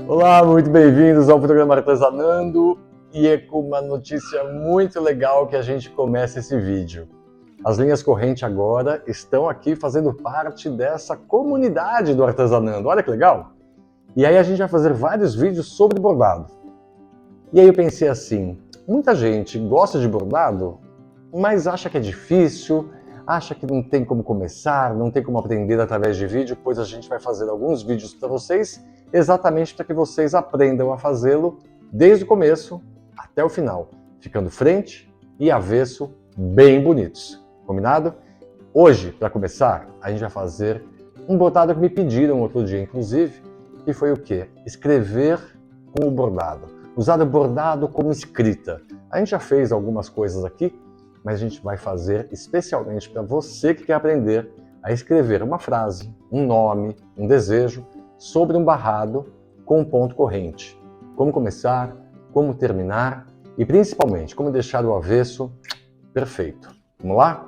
Olá, muito bem-vindos ao programa Artesanando, e é com uma notícia muito legal que a gente começa esse vídeo. As linhas corrente agora estão aqui fazendo parte dessa comunidade do Artesanando, olha que legal! E aí a gente vai fazer vários vídeos sobre bordado. E aí eu pensei assim, muita gente gosta de bordado, mas acha que é difícil, acha que não tem como começar, não tem como aprender através de vídeo, pois a gente vai fazer alguns vídeos para vocês, exatamente para que vocês aprendam a fazê-lo desde o começo até o final, ficando frente e avesso bem bonitos. Combinado? Hoje, para começar, a gente vai fazer um bordado que me pediram outro dia, inclusive, que foi o quê? Escrever com o bordado. Usar o bordado como escrita. A gente já fez algumas coisas aqui, mas a gente vai fazer especialmente para você que quer aprender a escrever uma frase, um nome, um desejo sobre um barrado com um ponto corrente. Como começar, como terminar e principalmente como deixar o avesso perfeito. Vamos lá?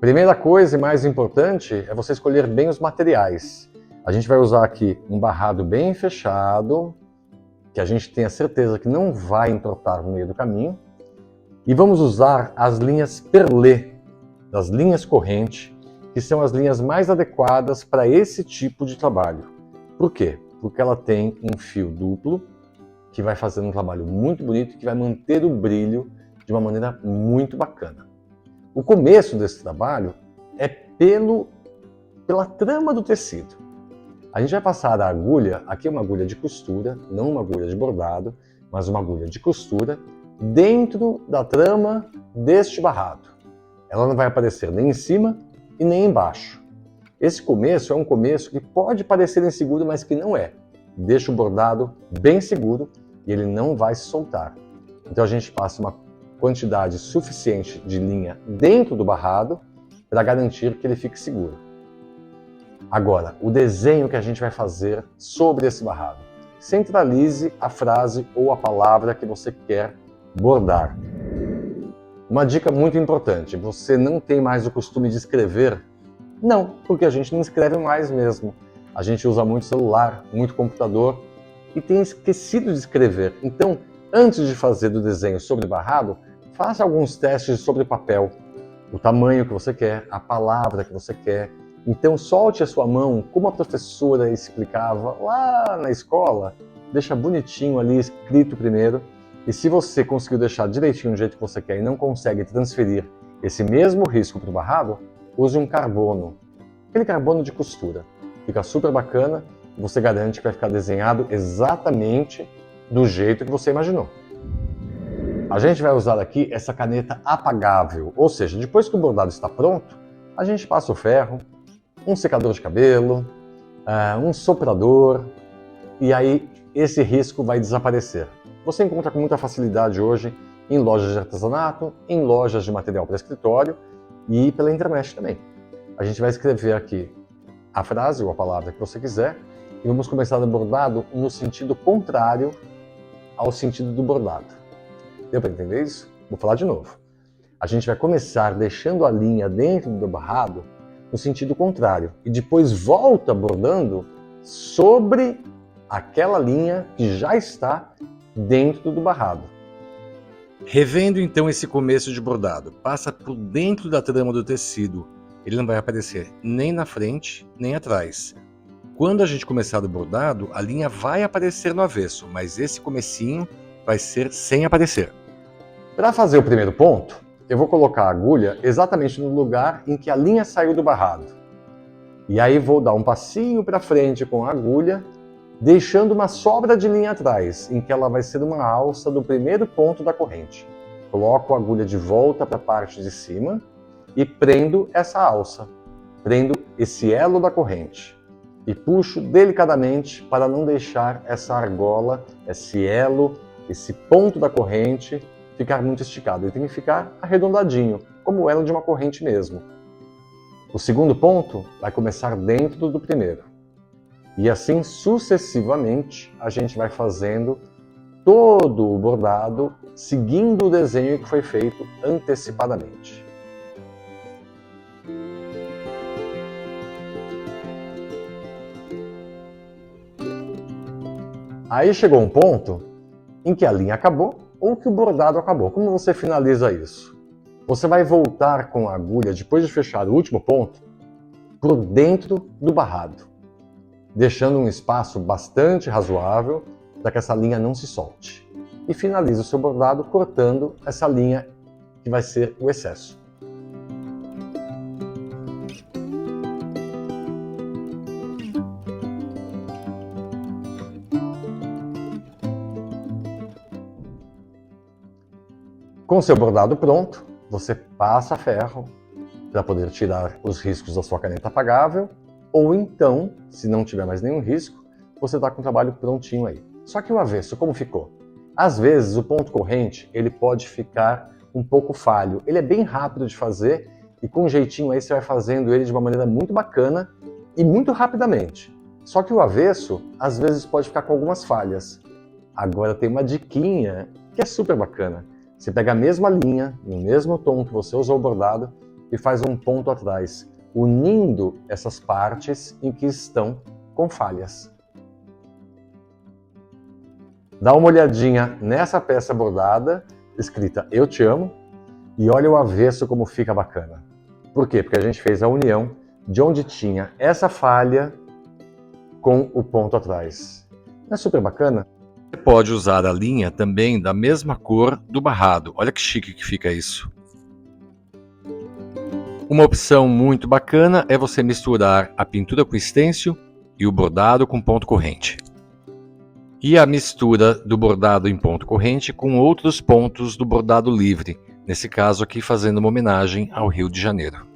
Primeira coisa e mais importante é você escolher bem os materiais. A gente vai usar aqui um barrado bem fechado, que a gente tenha certeza que não vai entortar no meio do caminho. E vamos usar as linhas perlê, das linhas corrente, que são as linhas mais adequadas para esse tipo de trabalho. Por quê? Porque ela tem um fio duplo, que vai fazer um trabalho muito bonito e que vai manter o brilho de uma maneira muito bacana. O começo desse trabalho é pela trama do tecido. A gente vai passar a agulha, aqui é uma agulha de costura, não uma agulha de bordado, mas uma agulha de costura, dentro da trama deste barrado. Ela não vai aparecer nem em cima e nem embaixo. Esse começo é um começo que pode parecer inseguro, mas que não é. Deixa o bordado bem seguro e ele não vai se soltar. Então a gente passa uma quantidade suficiente de linha dentro do barrado para garantir que ele fique seguro. Agora, o desenho que a gente vai fazer sobre esse barrado. Centralize a frase ou a palavra que você quer bordar. Uma dica muito importante, você não tem mais o costume de escrever? Não, porque a gente não escreve mais mesmo. A gente usa muito celular, muito computador e tem esquecido de escrever. Então, antes de fazer do desenho sobre o barrado, faça alguns testes sobre o papel. O tamanho que você quer, a palavra que você quer. Então solte a sua mão, como a professora explicava lá na escola, deixa bonitinho ali escrito primeiro, e se você conseguiu deixar direitinho do jeito que você quer e não consegue transferir esse mesmo risco para o barrado, use um carbono, aquele carbono de costura. Fica super bacana, você garante que vai ficar desenhado exatamente do jeito que você imaginou. A gente vai usar aqui essa caneta apagável, ou seja, depois que o bordado está pronto, a gente passa o ferro, um secador de cabelo, um soprador, e aí esse risco vai desaparecer. Você encontra com muita facilidade hoje em lojas de artesanato, em lojas de material para escritório e pela internet também. A gente vai escrever aqui a frase ou a palavra que você quiser e vamos começar o bordado no sentido contrário ao sentido do bordado. Deu para entender isso? Vou falar de novo. A gente vai começar deixando a linha dentro do barrado no sentido contrário e depois volta bordando sobre aquela linha que já está dentro do barrado. Revendo então esse começo de bordado, passa por dentro da trama do tecido. Ele não vai aparecer nem na frente nem atrás. Quando a gente começar o bordado, a linha vai aparecer no avesso, mas esse comecinho vai ser sem aparecer. Para fazer o primeiro ponto, eu vou colocar a agulha exatamente no lugar em que a linha saiu do barrado. E aí vou dar um passinho para frente com a agulha, deixando uma sobra de linha atrás, em que ela vai ser uma alça do primeiro ponto da corrente. Coloco a agulha de volta para a parte de cima e prendo essa alça. Prendo esse elo da corrente e puxo delicadamente para não deixar essa argola, esse elo, esse ponto da corrente ficar muito esticado. Ele tem que ficar arredondadinho, como o elo de uma corrente mesmo. O segundo ponto vai começar dentro do primeiro. E assim sucessivamente a gente vai fazendo todo o bordado seguindo o desenho que foi feito antecipadamente. Aí chegou um ponto em que a linha acabou ou que o bordado acabou. Como você finaliza isso? Você vai voltar com a agulha, depois de fechar o último ponto, por dentro do barrado, deixando um espaço bastante razoável para que essa linha não se solte. E finaliza o seu bordado cortando essa linha que vai ser o excesso. Com seu bordado pronto, você passa ferro para poder tirar os riscos da sua caneta apagável, ou então, se não tiver mais nenhum risco, você está com o trabalho prontinho aí. Só que o avesso, como ficou? Às vezes o ponto corrente ele pode ficar um pouco falho. Ele é bem rápido de fazer e com um jeitinho aí você vai fazendo ele de uma maneira muito bacana e muito rapidamente. Só que o avesso às vezes pode ficar com algumas falhas. Agora tem uma diquinha que é super bacana. Você pega a mesma linha, no mesmo tom que você usou o bordado e faz um ponto atrás, unindo essas partes em que estão com falhas. Dá uma olhadinha nessa peça bordada, escrita Eu Te Amo, e olha o avesso como fica bacana. Por quê? Porque a gente fez a união de onde tinha essa falha com o ponto atrás. Não é super bacana? Você pode usar a linha também da mesma cor do barrado. Olha que chique que fica isso. Uma opção muito bacana é você misturar a pintura com stencil e o bordado com ponto corrente. E a mistura do bordado em ponto corrente com outros pontos do bordado livre, nesse caso aqui fazendo uma homenagem ao Rio de Janeiro.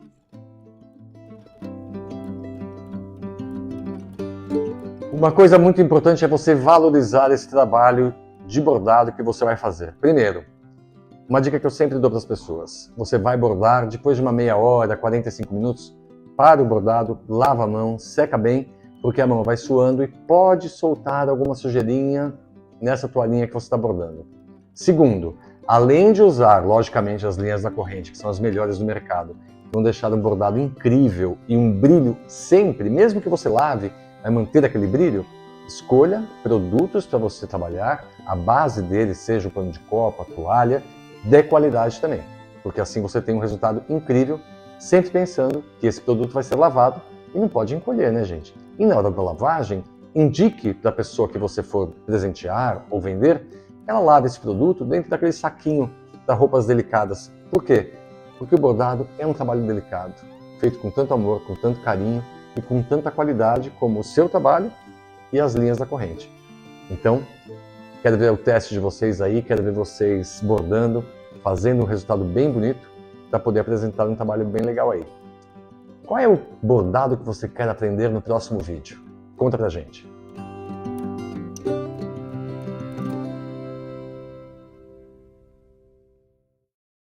Uma coisa muito importante é você valorizar esse trabalho de bordado que você vai fazer. Primeiro, uma dica que eu sempre dou para as pessoas. Você vai bordar, depois de uma meia hora, 45 minutos, para o bordado, lava a mão, seca bem, porque a mão vai suando e pode soltar alguma sujeirinha nessa toalhinha que você está bordando. Segundo, além de usar, logicamente, as linhas da corrente, que são as melhores do mercado, vão deixar um bordado incrível e um brilho sempre, mesmo que você lave, vai manter aquele brilho, escolha produtos para você trabalhar, a base deles seja o pano de copa, a toalha, de qualidade também, porque assim você tem um resultado incrível, sempre pensando que esse produto vai ser lavado e não pode encolher, né, gente? E na hora da lavagem, indique para a pessoa que você for presentear ou vender, ela lave esse produto dentro daquele saquinho das roupas delicadas. Por quê? Porque o bordado é um trabalho delicado, feito com tanto amor, com tanto carinho e com tanta qualidade como o seu trabalho e as linhas da corrente. Então, quero ver o teste de vocês aí, quero ver vocês bordando, fazendo um resultado bem bonito para poder apresentar um trabalho bem legal aí. Qual é o bordado que você quer aprender no próximo vídeo? Conta pra gente.